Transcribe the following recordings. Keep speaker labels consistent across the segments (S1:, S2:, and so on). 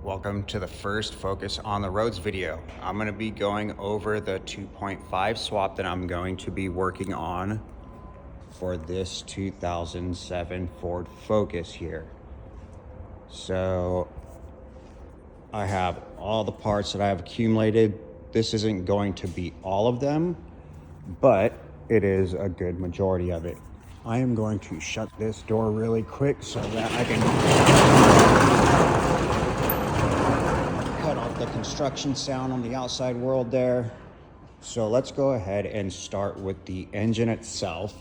S1: Welcome to the first Focus on the Roads video. I'm going to be going over the 2.5 swap that I'm going to be working on for this 2007 Ford Focus here. So I have all the parts that I have accumulated. This isn't going to be all of them, but it is a good majority of it. I am going to shut this door really quick so that I can cut off the construction sound on the outside world there. So let's go ahead and start with the engine itself.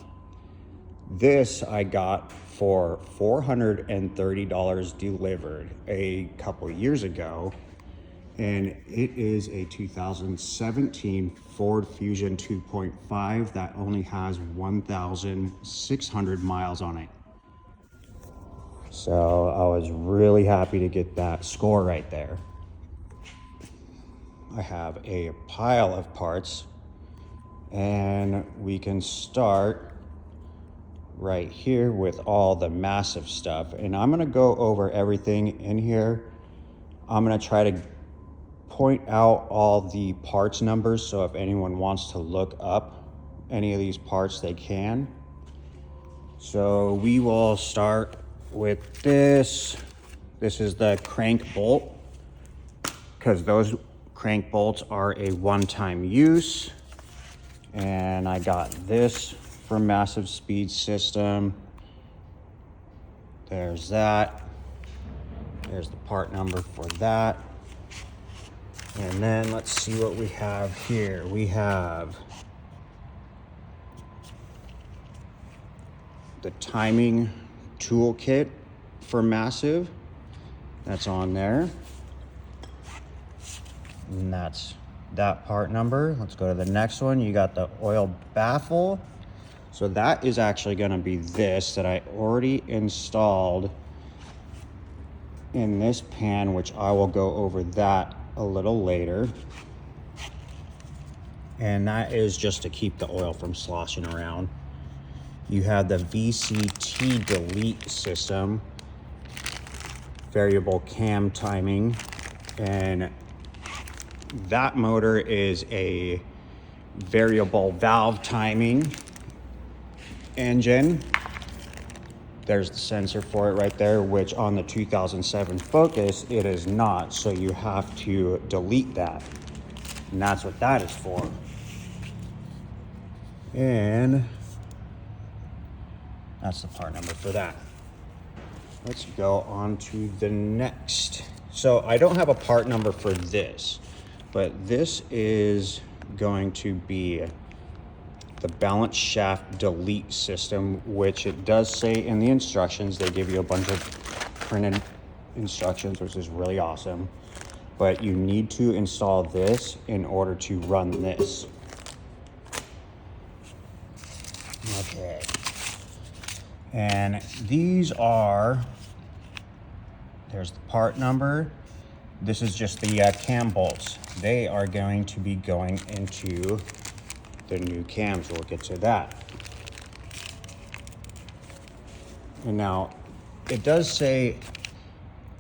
S1: This I got for $430 delivered a couple years ago, and it is a 2017 Ford Fusion 2.5 that only has 1,600 miles on it. So I was really happy to get that score right there. I have a pile of parts, and we can start right here with all the massive stuff. And I'm gonna go over everything in here. I'm gonna try to point out all the parts numbers, so if anyone wants to look up any of these parts, they can. So we will start with this. This is the crank bolt, because those crank bolts are a one-time use. And I got this from Massive Speed System. There's that. There's the part number for that. And then let's see what we have here. We have the timing toolkit for Massive. That's on there. And that's that part number. Let's go to the next one. You got the oil baffle. So that is actually going to be this that I already installed in this pan, which I will go over that a little later. And that is just to keep the oil from sloshing around. You have the VCT delete system, variable cam timing, and that motor is a variable valve timing engine. There's the sensor for it right there, which on the 2007 Focus, it is not. So you have to delete that. And that's what that is for. And that's the part number for that. Let's go on to the next. So I don't have a part number for this, but this is going to be the balance shaft delete system, which it does say in the instructions. They give you a bunch of printed instructions, which is really awesome. But you need to install this in order to run this. Okay. And these are, there's the part number. This is just the cam bolts. They are going to be going into the new cams. We'll get to that. And now it does say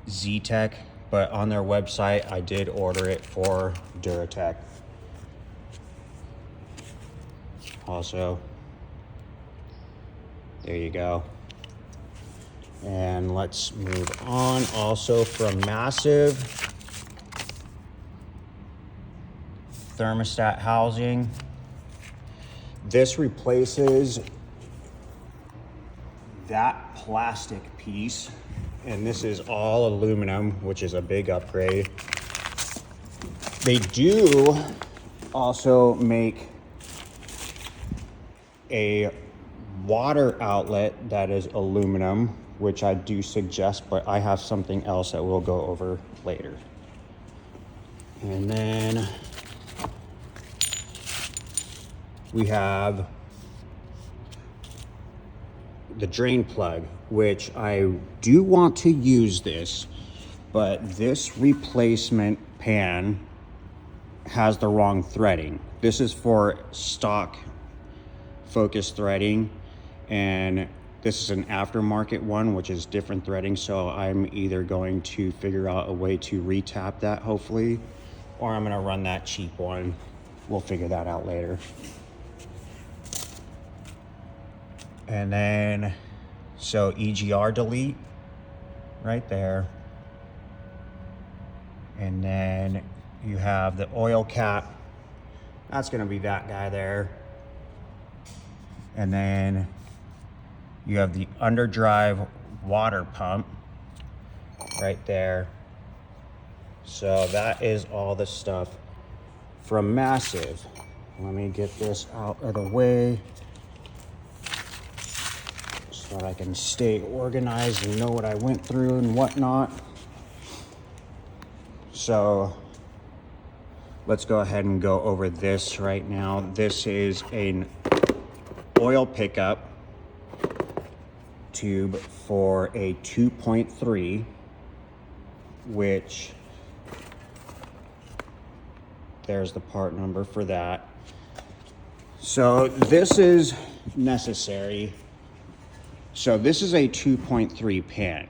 S1: Z-Tech, but on their website I did order it for Duratec. Also, there you go. And let's move on. Also from Massive, thermostat housing. This replaces that plastic piece, and this is all aluminum, which is a big upgrade. They do also make a water outlet that is aluminum, which I do suggest, but I have something else that we'll go over later. And then we have the drain plug, which I do want to use this, but this replacement pan has the wrong threading. This is for stock Focus threading, and This is an aftermarket one, which is different threading, so I'm either going to figure out a way to retap that, hopefully, or I'm gonna run that cheap one. We'll figure that out later. And then, so EGR delete right there. And then you have the oil cap. That's gonna be that guy there. And then you have the underdrive water pump right there. So that is all the stuff from Massive. Let me get this out of the way so that I can stay organized and know what I went through and whatnot. So let's go ahead and go over this right now. This is an oil pickup tube for a 2.3, which there's the part number for that. So this is necessary. So this is a 2.3 pan,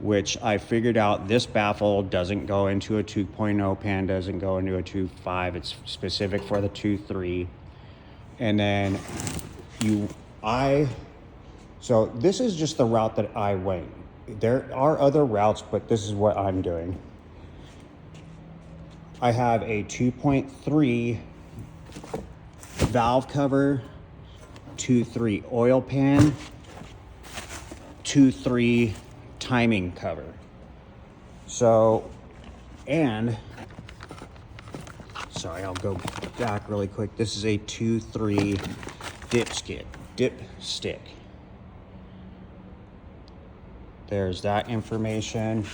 S1: which I figured out this baffle doesn't go into a 2.0 pan, doesn't go into a 2.5. It's specific for the 2.3. And then so this is just the route that I went. There are other routes, but this is what I'm doing. I have a 2.3 valve cover, 2.3 oil pan, 2.3 timing cover. So, and, sorry, I'll go back really quick. This is a 2.3 dipstick. There's that information.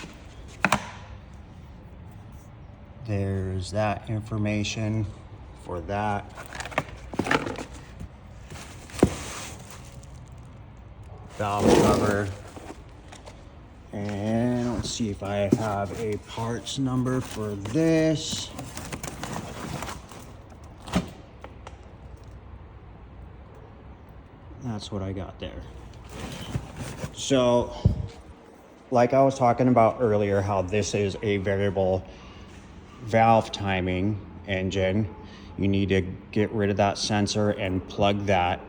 S1: There's that information for that. Valve cover. And let's see if I have a parts number for this. That's what I got there. So, like I was talking about earlier, how this is a variable valve timing engine. You need to get rid of that sensor and plug that.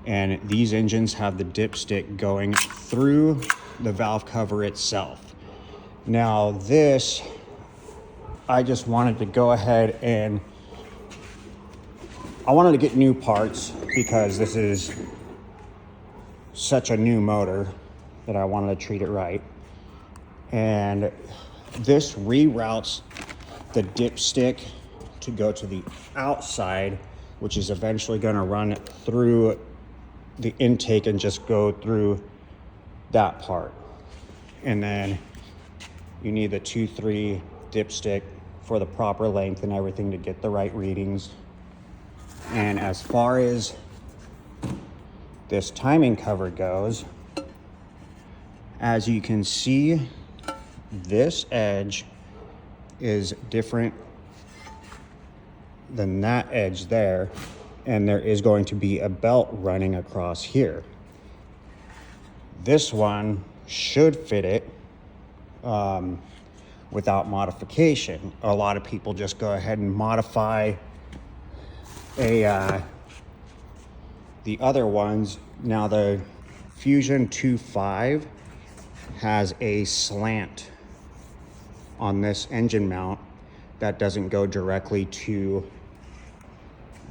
S1: And these engines have the dipstick going through the valve cover itself. Now this, I just wanted to go ahead and I wanted to get new parts because this is such a new motor that I wanted to treat it right. And this reroutes the dipstick to go to the outside, which is eventually going to run through the intake and just go through that part. And then you need the 2.3 dipstick for the proper length and everything to get the right readings. And as far as this timing cover goes, as you can see, this edge is different than that edge there, and there is going to be a belt running across here. This one should fit it without modification. A lot of people just go ahead and modify the other ones. Now the Fusion 2.5 has a slant on this engine mount that doesn't go directly to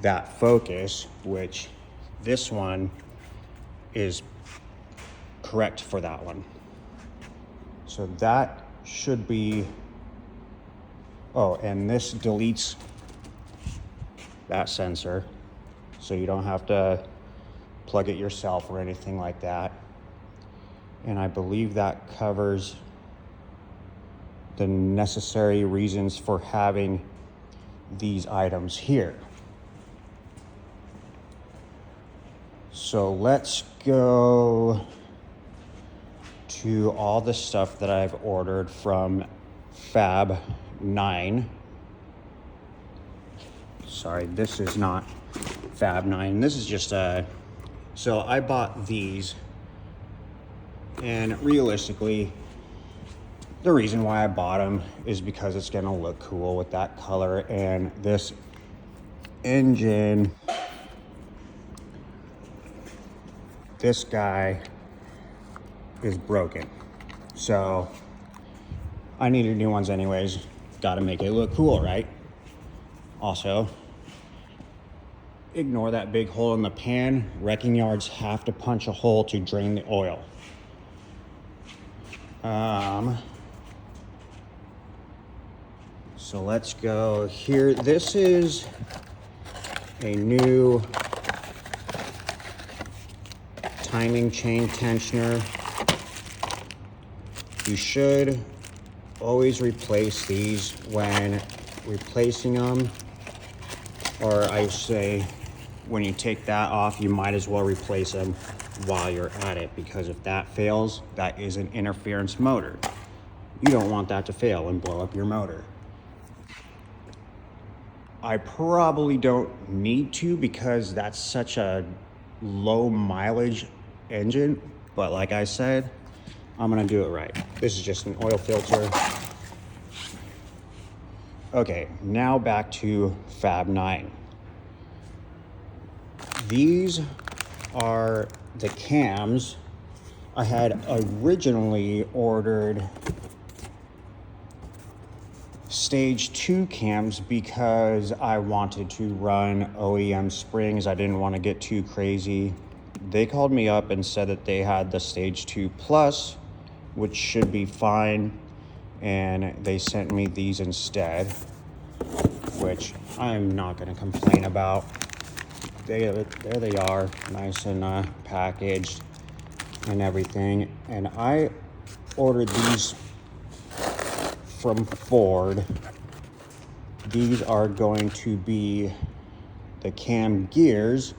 S1: that focus, which this one is correct for that one. So that should be, oh, and this deletes that sensor, so you don't have to plug it yourself or anything like that. And I believe that covers the necessary reasons for having these items here. So let's go to all the stuff that I've ordered from Fab 9. Sorry, this is not Fab 9. This is just so I bought these And realistically, the reason why I bought them is because it's gonna look cool with that color, and this engine, this guy is broken. So I needed new ones anyways. Gotta make it look cool, right? Also, ignore that big hole in the pan. Wrecking yards have to punch a hole to drain the oil. So let's go here. This is a new timing chain tensioner. You should always replace these when replacing them, or I say when you take that off, you might as well replace them while you're at it, because if that fails, that is an interference motor. You don't want that to fail and blow up your motor. I probably don't need to because that's such a low mileage engine, but like I said, I'm gonna do it right. This is just an oil filter. Okay, now back to Fab 9. These are the cams. I had originally ordered stage 2 cams because I wanted to run OEM springs. I didn't want to get too crazy. They called me up and said that they had the stage 2 plus, which should be fine, and they sent me these instead, which I'm not going to complain about. There they are, nice and packaged and everything. And I ordered these from Ford. These are going to be the cam gears,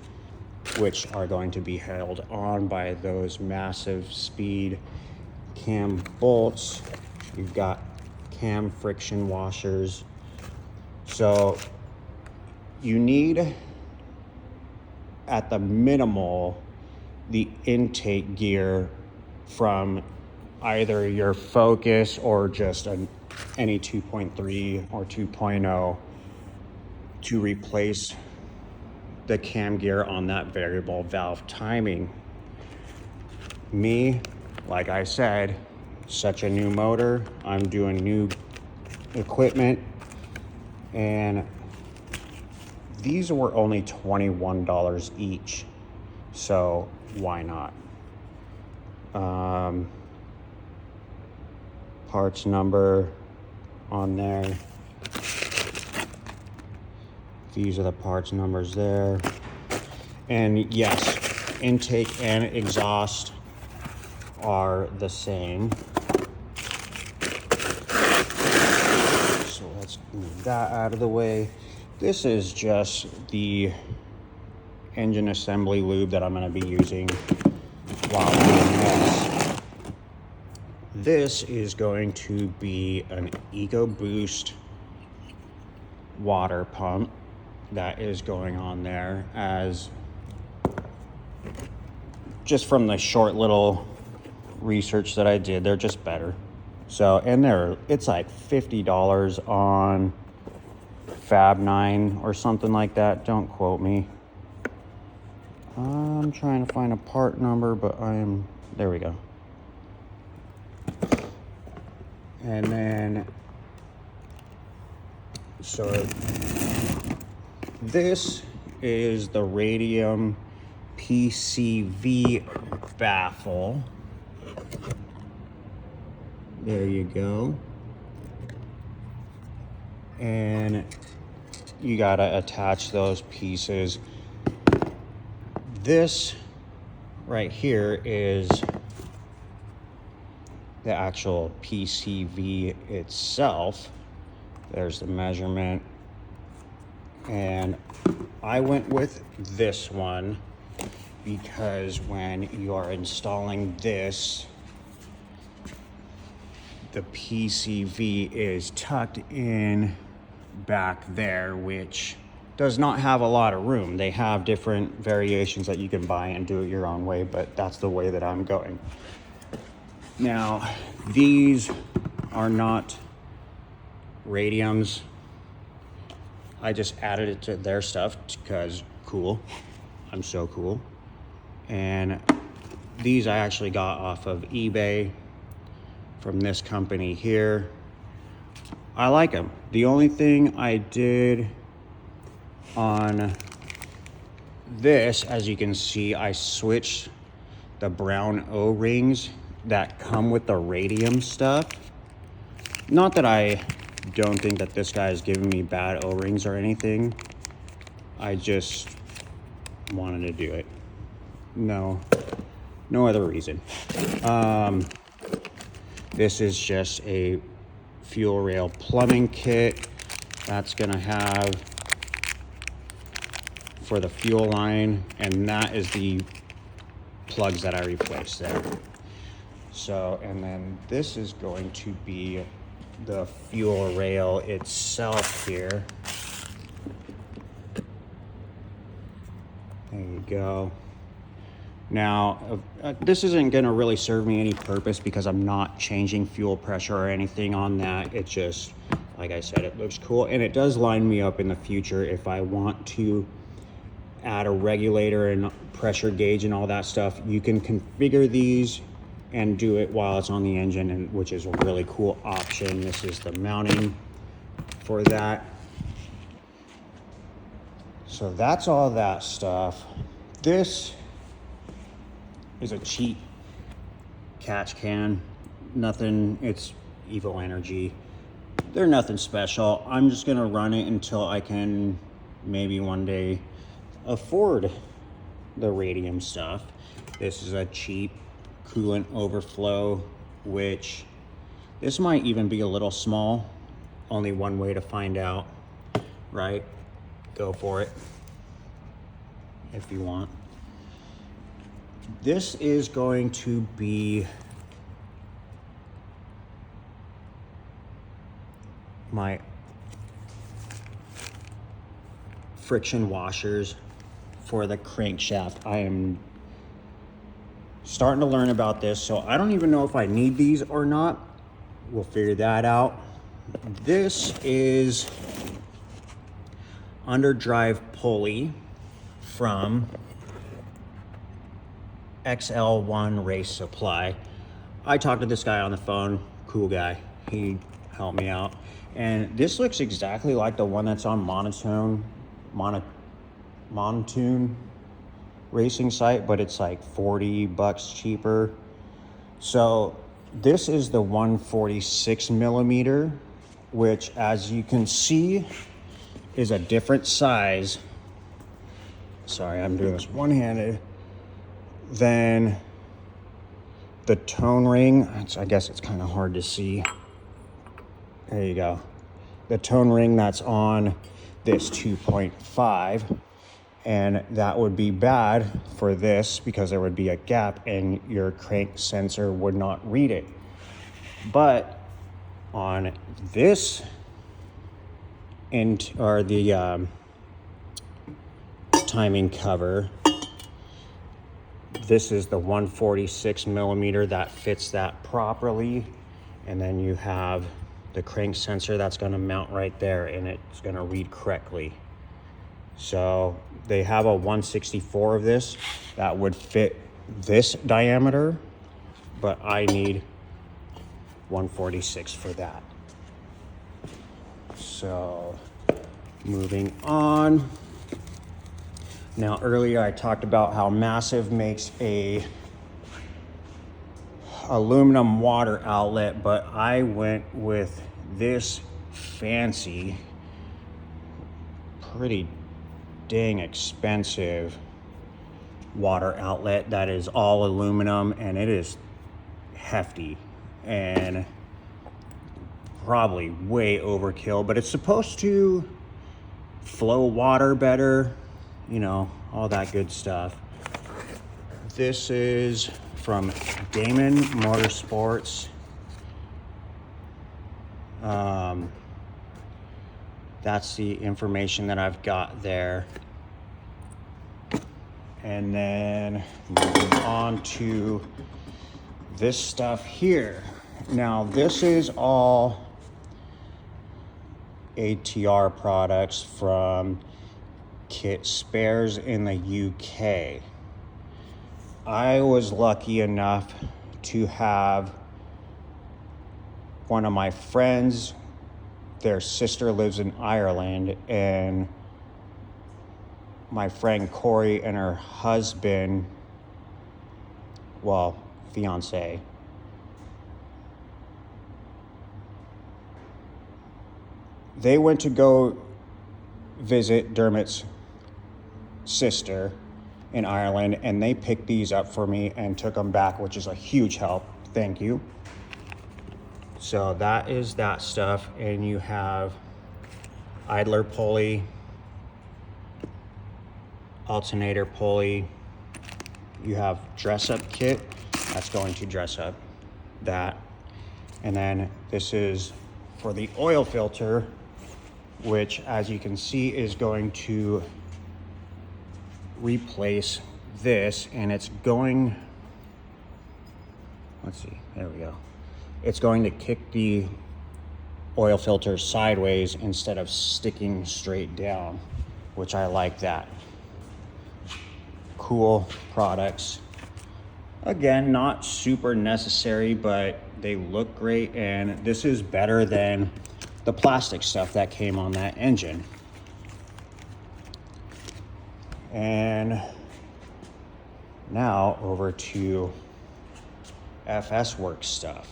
S1: which are going to be held on by those massive speed cam bolts. You've got cam friction washers. So you need, at the minimal, the intake gear from either your Focus or just any 2.3 or 2.0 to replace the cam gear on that variable valve timing. Me, like I said, such a new motor, I'm doing new equipment, and these were only $21 each, so why not? Parts number on there. These are the parts numbers there. And yes, intake and exhaust are the same. So let's move that out of the way. This is just the engine assembly lube that I'm going to be using while doing this. This is going to be an EcoBoost water pump that is going on there, as just from the short little research that I did, they're just better. So, and it's like $50 on Fab 9 or something like that. Don't quote me. I'm trying to find a part number, but there we go. And then, so this is the Radium PCV baffle. There you go. And you gotta attach those pieces. This right here is the actual PCV itself. There's the measurement. And I went with this one because when you are installing this, the PCV is tucked in back there, which does not have a lot of room. They have different variations that you can buy and do it your own way, but that's the way that I'm going. Now, these are not radiums. I just added it to their stuff because cool. I'm so cool. And these I actually got off of eBay from this company here. I like them. The only thing I did on this, as you can see, I switched the brown O-rings that come with the radium stuff. Not that I don't think that this guy is giving me bad O-rings or anything. I just wanted to do it. No other reason. This is just a fuel rail plumbing kit that's gonna have for the fuel line, and that is the plugs that I replaced there. So, and then this is going to be the fuel rail itself here. There you go. Now, this isn't gonna really serve me any purpose because I'm not changing fuel pressure or anything on that. It just, like I said, it looks cool, and it does line me up in the future if I want to add a regulator and pressure gauge and all that stuff. You can configure these and do it while it's on the engine, and which is a really cool option. This is the mounting for that. So that's all that stuff. This is a cheap catch can. Nothing, it's Evo Energy. They're nothing special. I'm just gonna run it until I can maybe one day afford the radium stuff. This is a cheap coolant overflow, which this might even be a little small. Only one way to find out, right? Go for it if you want. This is going to be my friction washers for the crankshaft. I am starting to learn about this, so I don't even know if I need these or not. We'll figure that out. This is underdrive pulley from XL1 Race Supply. I talked to this guy on the phone, cool guy. He helped me out. And this looks exactly like the one that's on Monotune racing site, but it's like $40 cheaper. So this is the 146 millimeter, which, as you can see, is a different size. Sorry, I'm doing this one-handed. Than the tone ring. I guess it's kind of hard to see. There you go. The tone ring that's on this 2.5, and that would be bad for this because there would be a gap and your crank sensor would not read it. But on this or the timing cover, this is the 146 millimeter that fits that properly. And then you have the crank sensor that's going to mount right there, and it's going to read correctly. So they have a 164 of this that would fit this diameter, but I need 146 for that. So moving on. Now, earlier I talked about how Massive makes a aluminum water outlet, but I went with this fancy, pretty dang expensive water outlet that is all aluminum, and it is hefty and probably way overkill, but it's supposed to flow water better, you know, all that good stuff. This is from Damon Motorsports. That's the information that I've got there. And then moving on to this stuff here. Now, this is all ATR products from Kit Spares in the UK. I was lucky enough to have one of my friends, their sister lives in Ireland, and my friend Corey and her husband, well, fiance, they went to go visit Dermot's sister in Ireland, and they picked these up for me and took them back, which is a huge help. Thank you. So that is that stuff. And you have idler pulley, alternator pulley. You have dress up kit. That's going to dress up that. And then this is for the oil filter, which, as you can see, is going to replace this, and it's going, let's see, there we go. It's going to kick the oil filter sideways instead of sticking straight down, which I like that. Cool products. Again, not super necessary, but they look great, and this is better than the plastic stuff that came on that engine. And now over to FS Works stuff.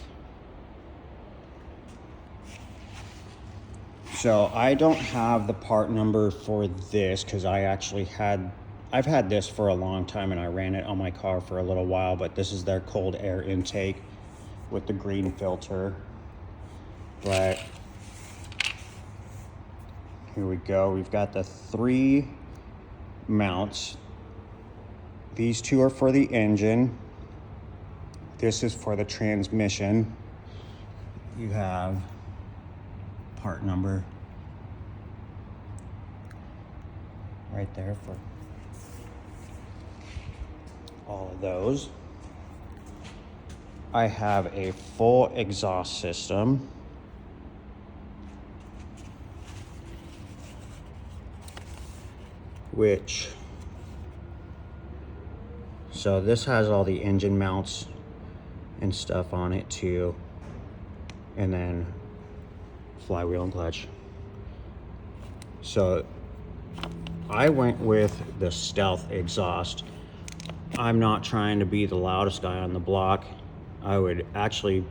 S1: So I don't have the part number for this because I've had this for a long time and I ran it on my car for a little while, but this is their cold air intake with the green filter. But here we go. We've got the 3 mounts. These 2 are for the engine. This is for the transmission. You have part number right there for all of those. I have a full exhaust system. So this has all the engine mounts and stuff on it too, and then flywheel and clutch. So I went with the Stealth exhaust. I'm not trying to be the loudest guy on the block. I would actually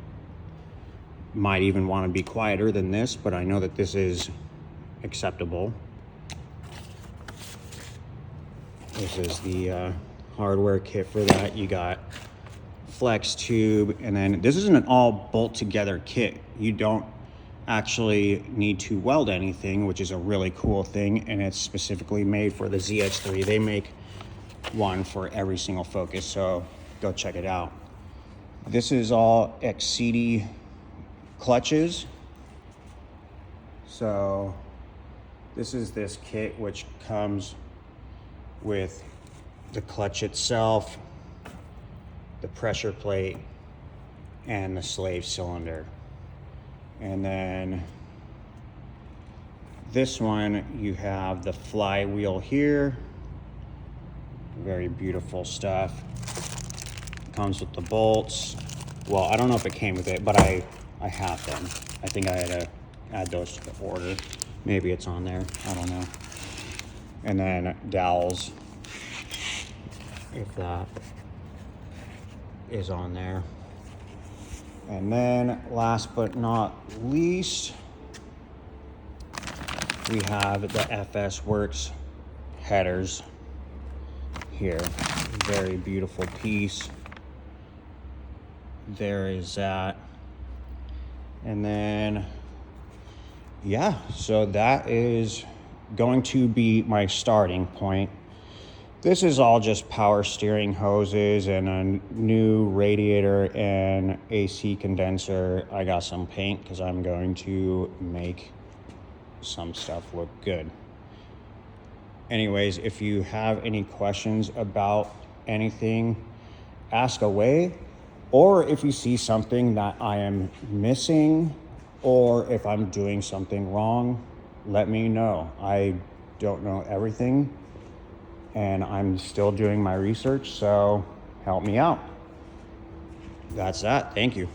S1: might even want to be quieter than this, but I know that this is acceptable. This is the hardware kit for that. You got flex tube, and then this isn't an all bolt together kit. You don't actually need to weld anything, which is a really cool thing, and it's specifically made for the ZX3. They make one for every single Focus, so go check it out. This is all XCD clutches. So this is this kit, which comes with the clutch itself, the pressure plate, and the slave cylinder. And then this one, you have the flywheel here. Very beautiful stuff. Comes with the bolts. Well, I don't know if it came with it, but I have them. I think I had to add those to the order. Maybe it's on there, I don't know. And then dowels, if that is on there. And then last but not least, we have the FS Works headers here. Very beautiful piece. There is that. And then, yeah, so that is going to be my starting point. This is all just power steering hoses and a new radiator and AC condenser. I got some paint because I'm going to make some stuff look good. Anyways, if you have any questions about anything, ask away. Or if you see something that I am missing, or if I'm doing something wrong, let me know. I don't know everything, and I'm still doing my research, so help me out. That's that. Thank you.